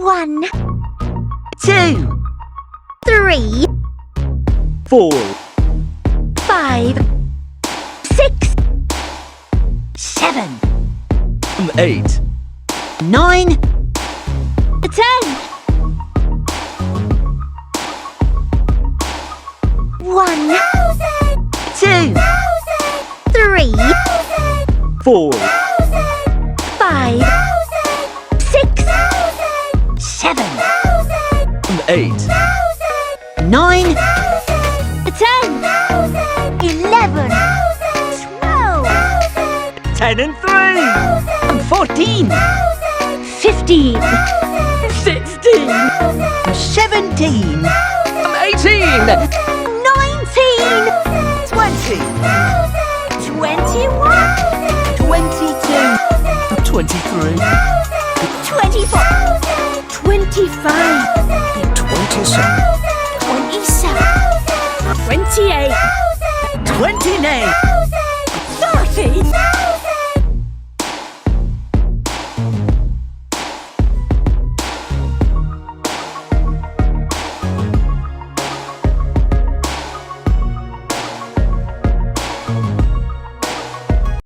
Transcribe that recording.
1, 2, 3, 4, 5, 6, 7, 8, 9, 10. 1, 2, 3, 4, 5, 6, 7, 8, 9, 10, 11, 12, 10 and 3, 14, 15, 16, 17, 18, 19, 20, 21, 22, 23.